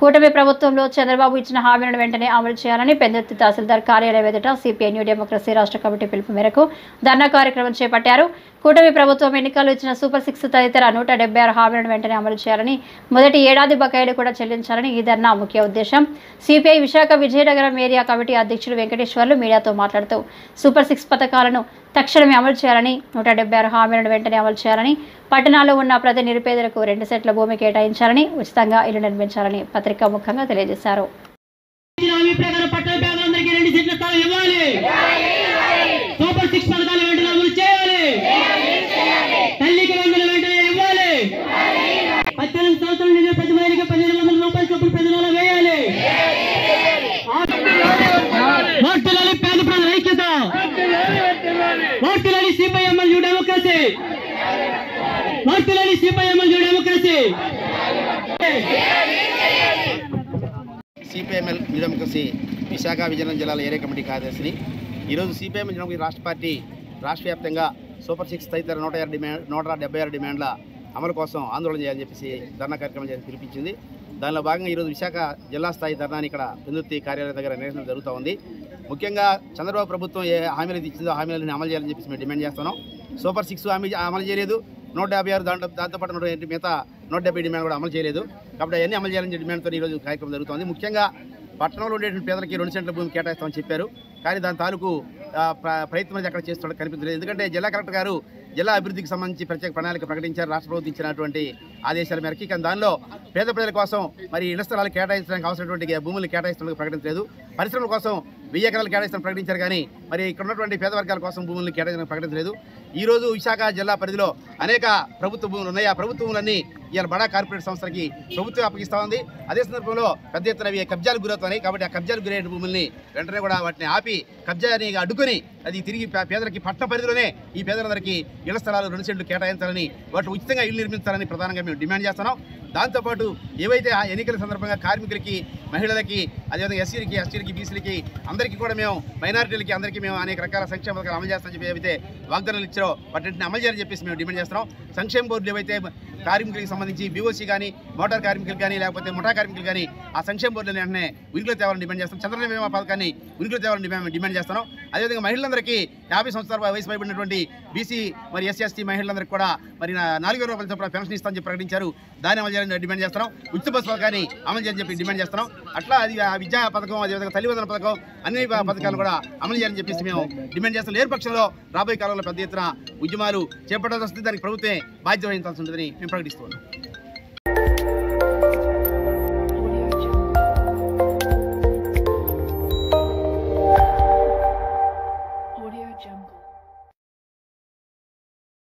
కూటమి ప్రభుత్వంలో చంద్రబాబు ఇచ్చిన హామీలను వెంటనే అమలు చేయాలని పెందుర్తి తహసీల్దార్ కార్యాలయం ఎదుట సిపిఐ న్యూ డెమోక్రసీ రాష్ట్ర కమిటీ పిలుపు మేరకు ధర్నా కార్యక్రమం చేపట్టారు. కూటమి ప్రభుత్వం ఎన్నికల్లో ఇచ్చిన సూపర్ 6 తదితర 176 హామీలను వెంటనే అమలు చేయాలని, మొదటి ఏడాది బకాయిలు కూడా చెల్లించాలని ఈ ధర్నా ముఖ్య ఉద్దేశం. CPI Visakha Vizianagaram area committee అధ్యక్షుడు వెంకటేశ్వర్లు మీడియాతో మాట్లాడుతూ సూపర్ 6 పథకాలను తక్షణమే అమలు చేయాలని, 176 హామీలను వెంటనే అమలు చేయాలని, పట్టణాల్లో ఉన్న ప్రతి నిరుపేదలకు 2 సెట్ల భూమి కేటాయించాలని, ఉచితంగా ఇల్లు నిర్మించాలని పత్రికా ముఖంగా తెలియజేశారు. CPIML new democracy Visakha Vizianagaram జిల్లాల ఏరియా కమిటీ కార్యదర్శిని. ఈరోజు సిపిఐఎం న్యూ డెమోక్రసీ రాష్ట్ర పార్టీ రాష్ట్ర వ్యాప్తంగా సూపర్ 6 తదితర 176 డిమాండ్ల అమలు కోసం ఆందోళన చేయాలని చెప్పేసి ధర్నా కార్యక్రమం చేసి పిలిపించింది. దానిలో భాగంగా ఈరోజు విశాఖ జిల్లా స్థాయి ధర్నాని ఇక్కడ పెందుర్తి కార్యాలయం దగ్గర నిర్వహించడం జరుగుతూ ఉంది. ముఖ్యంగా చంద్రబాబు ప్రభుత్వం ఏ హామీలు ఇచ్చిందో హామీలను అమలు చేయాలని చెప్పేసి మేము డిమాండ్ చేస్తున్నాం. సూపర్ 6 హామీ అమలు చేయలేదు, 156 దాంతోపాటు 180 మిగతా 170 డిమాండ్ కూడా అమలు చేయలేదు. కాబట్టి అవన్నీ అమలు చేయాలని డిమాండ్తో ఈరోజు కార్యక్రమం జరుగుతుంది. ముఖ్యంగా పట్టణంలో ఉండేటువంటి పేదలకి 2 సెంట్ల భూమి కేటాయిస్తామని చెప్పారు. కానీ దాని తాలూకు ప్రయత్నం అక్కడ చేస్తున్నట్టు కనిపించలేదు. ఎందుకంటే జిల్లా కలెక్టర్ గారు జిల్లా అభివృద్ధికి సంబంధించి ప్రత్యేక ప్రణాళిక ప్రకటించారు, రాష్ట్ర ప్రభుత్వం ఇచ్చినటువంటి ఆదేశాల మేరకు. కానీ దానిలో పేద ప్రజల కోసం మరి ఇళ్ల స్థలాలు కేటాయించడానికి అవసరమైనటువంటి భూములు కేటాయిస్తున్నట్టు ప్రకటించలేదు. పరిశ్రమల కోసం 1000 ఎకరాలు కేటాయిస్తామని ప్రకటించారు, కానీ మరి ఇక్కడ ఉన్నటువంటి పేద వర్గాల కోసం భూములను కేటాయించడానికి ప్రకటించలేదు. ఈరోజు విశాఖ జిల్లా పరిధిలో అనేక ప్రభుత్వ భూములు ఉన్నాయి. ఆ ప్రభుత్వ భూములన్నీ ఇవాళ బడా కార్పొరేట్ సంస్థలకి ప్రభుత్వం అప్పగిస్తూ ఉంది. అదే సందర్భంలో పెద్ద ఎత్తున కబ్జాలు గురవుతున్నాయి. కాబట్టి ఆ కబ్జాలు గురైన భూముల్ని వెంటనే కూడా వాటిని ఆపి కబ్జాని అడ్డుకొని అది తిరిగి పేదలకి పట్టణ పరిధిలోనే ఈ పేదలందరికీ ఇళ్ల స్థలాలు 2 సెంట్లు కేటాయించాలని, వాటి ఉచితంగా ఇల్లు నిర్మించాలని ప్రధానంగా మేము డిమాండ్ చేస్తున్నాం. దాంతోపాటు ఏవైతే ఆ ఎన్నికల సందర్భంగా కార్మికులకి, మహిళలకి, అదేవిధంగా ఎస్సీలకి, ఎస్టీలకి, బీసీలకి అందరికీ కూడా మేము మైనారిటీలకి అందరికీ మేము అనేక రకాల సంక్షేమ పథకాలు అమలు చేస్తామని చెప్పి ఏవైతే వాగ్దానాలు ఇచ్చారో వాటిని అమలు చేయాలని చెప్పేసి మేము డిమాండ్ చేస్తున్నాం. సంక్షేమ బోర్డులు ఏవైతే కార్మికులకు సంబంధించి బీఓసీ కానీ, మోటార్ కార్మికులు కానీ, లేకపోతే ముఠా కార్మికులు కానీ ఆ సంక్షేమ బోర్డులను వెంటనే ఉనికిలో తేవాలని డిమాండ్ చేస్తాం. చంద్రబాబు బీమా పథకాన్ని ఉనికిలో తేవాలని డిమాండ్ చేస్తున్నాం. అదేవిధంగా మహిళలందరికీ 50 సంవత్సరాల వయసు పైబడినటువంటి బీసీ మరి ఎస్సీ ఎస్టీ మహిళలందరికీ కూడా మరి 4000 రూపాయల చొప్పున పెన్షన్ ఇస్తామని చెప్పి ప్రకటించారు. దాన్ని అమలు చేయాలని డిమాండ్ చేస్తున్నాం. ఉచిత బస్సు పథకాన్ని అమలు చేయాలని చెప్పి డిమాండ్ చేస్తున్నాం. అట్లా అది విద్యా పథకం, అదేవిధంగా తల్లిదండ్రుల పథకం, అన్ని పథకాలు కూడా అమలు చేయాలని చెప్పేసి మేము డిమాండ్ చేస్తాం. లేని పక్షంలో రాబోయే కాలంలో పెద్ద ఎత్తున ఉద్యమాలు చేపట్టాల్సి వస్తుంది. దానికి ప్రభుత్వమే బాధ్యత వహించాల్సి ఉంటుందని మేము ప్రకటిస్తున్నాం. Audio Jungle.